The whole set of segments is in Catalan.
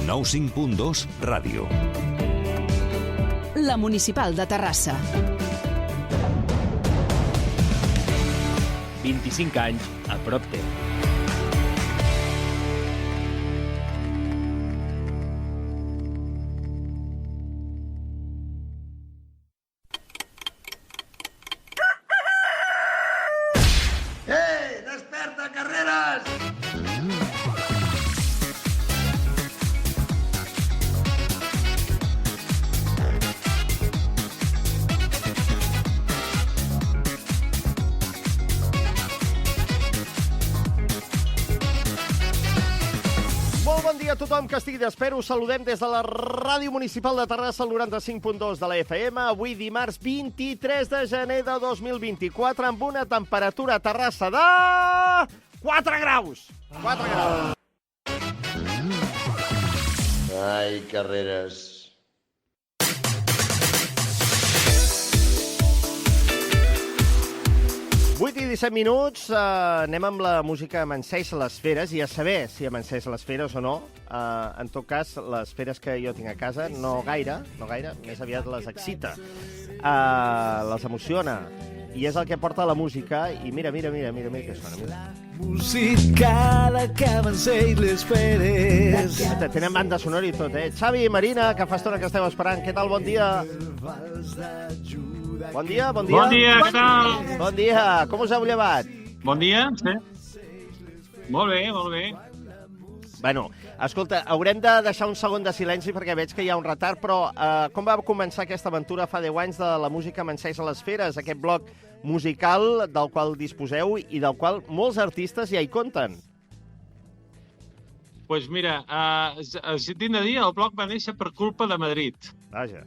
95.2 Ràdio. La Municipal de Terrassa. 25 anys a prop teu. Desperta, Carreras! Molt bon dia a tothom que estigui d'espera. Us saludem des de la Ràdio Municipal de Terrassa, al 95.2 de la FM. Avui dimarts 23 de gener de 2024, amb una temperatura a Terrassa de 4 graus. 4 graus. Ai, Carreras. 8 i 17 minuts, anem amb la música Amanseix les Feres, i a saber si amanseix les feres o no. En tot cas, les feres que jo tinc a casa no gaire, més aviat les excita, les emociona, i és el que porta la música, i mira què sona, mira. Música que amanseix les feres. Tenen banda sonora i tot, eh? Xavi i Marina, que fa estona que esteu esperant, què tal, bon dia? Bon dia. Bon dia, què tal? Bon dia, com us heu llevat? Bon dia, sí. Molt bé. Bueno, escolta, haurem de deixar un segon de silenci perquè veig que hi ha un retard, però com va començar aquesta aventura fa 10 anys de la música Amanseix les Feres, aquest bloc musical del qual disposeu i del qual molts artistes ja hi compten? Doncs mira, tinc de dir, el blog va néixer per culpa de Madrid. Vaja.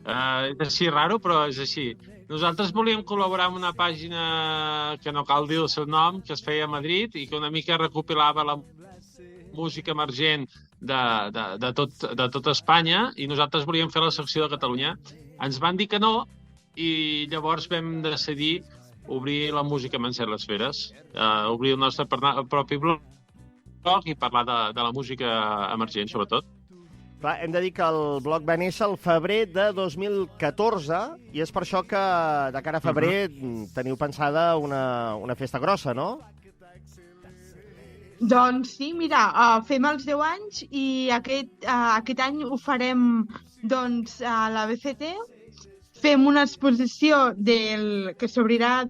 És així raro, però és així. Nosaltres volíem col·laborar amb una pàgina que no cal dir el seu nom, que es feia a Madrid i que una mica recopilava la música emergent de tot Espanya, i nosaltres volíem fer la secció de Catalunya. Ens van dir que no, i llavors vam decidir obrir la música Amanseix les Feres, obrir el nostre propi blog i parlar de la música emergent, sobretot. Clar, hem de dir que el blog va néixer el febrer de 2014 i és per això que de cara a febrer teniu pensada una festa grossa, no? Doncs sí, mira, fem els 10 anys i aquest any ho farem doncs, a la BCT. Fem una exposició que s'obrirà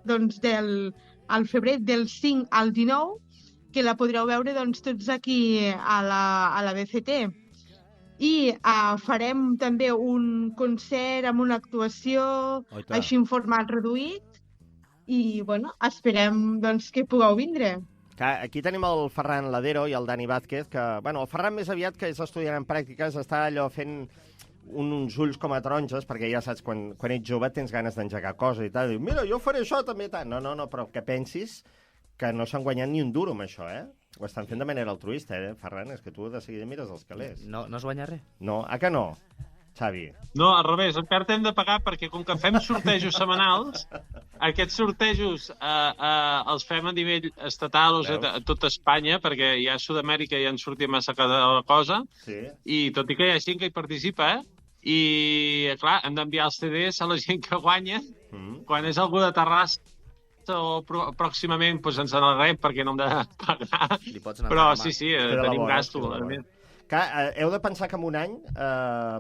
doncs, al febrer del 5 al 19, que la podreu veure doncs, tots aquí a la BCT. I farem també un concert amb una actuació, així en format reduït, i bueno, esperem doncs, que pugueu vindre. Aquí tenim el Ferran Ladero i el Dani Vázquez, que, bueno, el Ferran més aviat, que és estudiant en pràctiques, està allò fent uns ulls com a taronges, perquè ja saps, quan ets jove tens ganes d'engegar coses i tal, diu, mira, jo faré això també, tant. No, però que pensis que no s'han guanyat ni un duro amb això, eh? Ho estan fent de manera altruista, Ferran? És que tu de seguida mires els calés. No es guanya res? No, que no, Xavi? No, al revés, encara t'hem de pagar perquè com que fem sortejos setmanals, aquests sortejos els fem a nivell estatal, a tot Espanya, perquè ja a Sud-amèrica ja en sortia massa cada cosa, i tot i que hi ha gent que hi participa, i clar, hem d'enviar els CDs a la gent que guanya, quan és algú de Terrassa, o pròximament ens n'alegrem perquè no hem de pagar, però sí, tenim gasto. Heu de pensar que en un any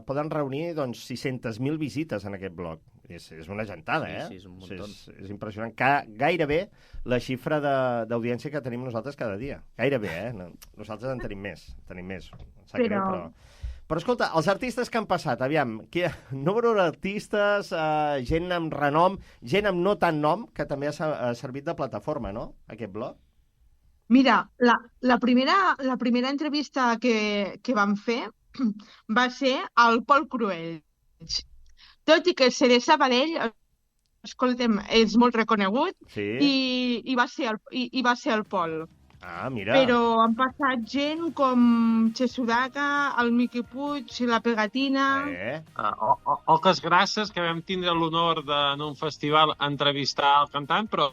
poden reunir 600.000 visites en aquest blog. És una gentada, Sí, és un muntó. És impressionant. Gairebé la xifra d'audiència que tenim nosaltres cada dia. Gairebé, Nosaltres en tenim més. Sap greu, però escolta, els artistes que han passat, aviam, número d'artistes, gent amb renom, gent amb no tant nom, que també ha servit de plataforma, no?, aquest blog? Mira, la primera entrevista que vam fer va ser al Pol Cruells. Tot i que ser de Sabadell, escolta'm, és molt reconegut, i va ser el Pol. Ah, mira. Però han passat gent com Chesudaka, el Miqui Puig, la Pegatina... Oques Grasses, que vam tindre l'honor en un festival entrevistar el cantant, però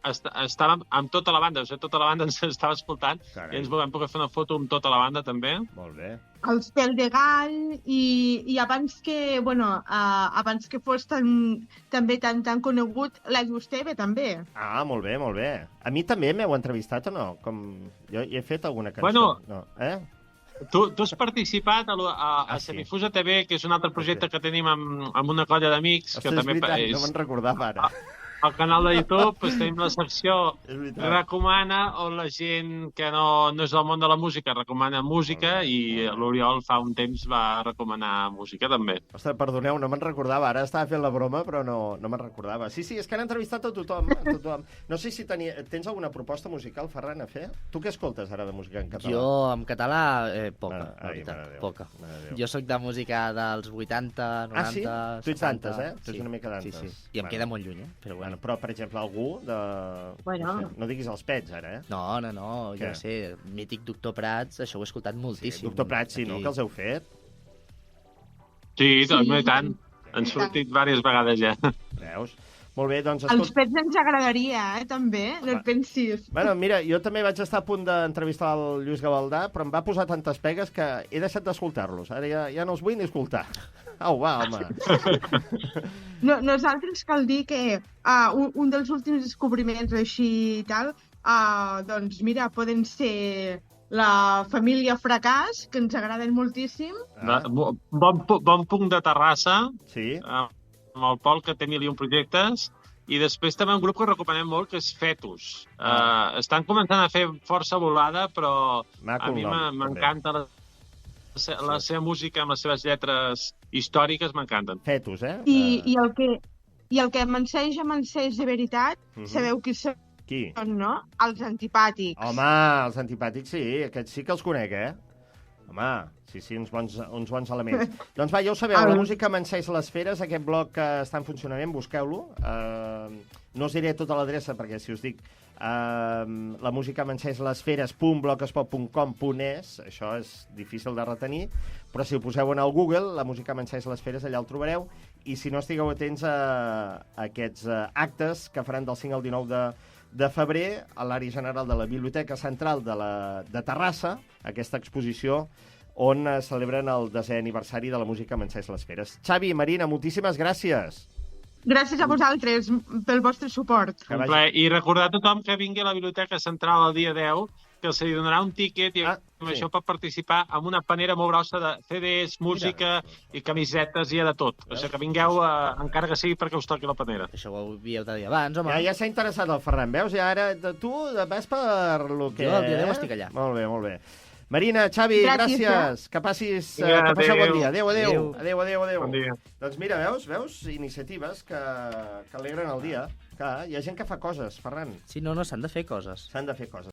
estàvem amb tota la banda, o sigui, tota la banda ens estava escoltant Carai. i ens vam poder fer una foto amb tota la banda també. Molt bé. Els Pel de Gall i abans que, abans que fos també tan conegut, l'Agusteve també. Ah, molt bé, molt bé. A mi també m'heu entrevistat o no? Jo he fet alguna cançó. Bueno, no. Tu has participat a sí. Semifusa TV, que és un altre projecte que tenim amb una colla d'amics, que Ostres, també és veritat, és no me'n recordava ara. al canal de YouTube, pues, tenim la secció És veritat. Recomana, on la gent que no és del món de la música recomana música, i l'Oriol fa un temps va recomanar música també. Ostres, perdoneu, no me'n recordava. Ara estava fent la broma, però no me'n recordava. Sí, és que han entrevistat a tothom. No sé si tens alguna proposta musical, Ferran, a fer? Tu què escoltes ara de música en català? Jo, en català, poca, la Ai, veritat, mare de Déu, poca. mare de Déu. Jo sóc de música dels 80, 90... Ah, sí? Tu ets d'antes, 70, Tu ets una mica d'antes. Sí, sí. I em queda molt lluny, Però bueno. Però, per exemple, algú de... Bueno. No diguis els pets, ara, No, jo Què? no sé, mític Doctor Prats, això ho he escoltat moltíssim. Doctor Prats, sí, no? Que els heu fet? Sí, i tant. Han sortit diverses vegades ja. Veus? Molt bé, doncs... Els Pets ens agradaria, també, no et pensis. Bueno, mira, jo també vaig estar a punt d'entrevistar el Lluís Gavaldà, però em va posar tantes pegues que he deixat d'escoltar-los. Ara ja no els vull ni escoltar. Au, va, home. Nosaltres cal dir que un dels últims descobriments així i tal, doncs mira, poden ser la família Fracàs, que ens agraden moltíssim. Bon punt de Terrassa, Sí? amb el Pol, que té 1001 projectes, i després també un grup que recomanem molt, que és Fetus. Estan començant a fer força volada, però Maco a mi el nom, m'encanta la seva música amb les seves lletres històriques, m'encanten. Fetus, I el que m'enceix de veritat, sabeu qui són, Qui? no? Els Antipàtics. Home, els antipàtics, sí, aquests sí que els conec, Home, sí, uns bons elements. Doncs va, ja ho sabeu, la música m'enceix les feres, aquest blog que està en funcionament, busqueu-lo. No us diré tota l'adreça, perquè si us dic la música m'enceix les feres.blogspot.com.es, això és difícil de retenir, però si ho poseu en el Google, la música m'enceix les feres, allà el trobareu, i si no estigueu atents a aquests actes que faran del 5 al 19 de febrer a l'àrea general de la Biblioteca Central de Terrassa, aquesta exposició on celebren el 10è aniversari de la música m'enceix les feres. Xavi i Marina, moltíssimes gràcies. Gràcies a vosaltres pel vostre suport. Que Un vagi- plaer. I recordar a tothom que vingui a la Biblioteca Central el dia 10, que se li donarà un tíquet i amb això pot participar en una panera molt grossa de CDs, música i camisetes i de tot. O sigui que vingueu, encara que sigui perquè us toqui la panera. Això ho havíeu de dir abans, home. Ja s'ha interessat el Ferran, veus? I ara tu vas per lo que... Jo el dia 10 estic allà. Molt bé, molt bé. Marina, Xavi, gràcies. Que passeu bon dia. Adéu. Bon dia. Doncs mira, veus? Iniciatives que alegren el dia. Clar, hi ha gent que fa coses, Ferran. Sí, no, s'han de fer coses. S'han de fer coses.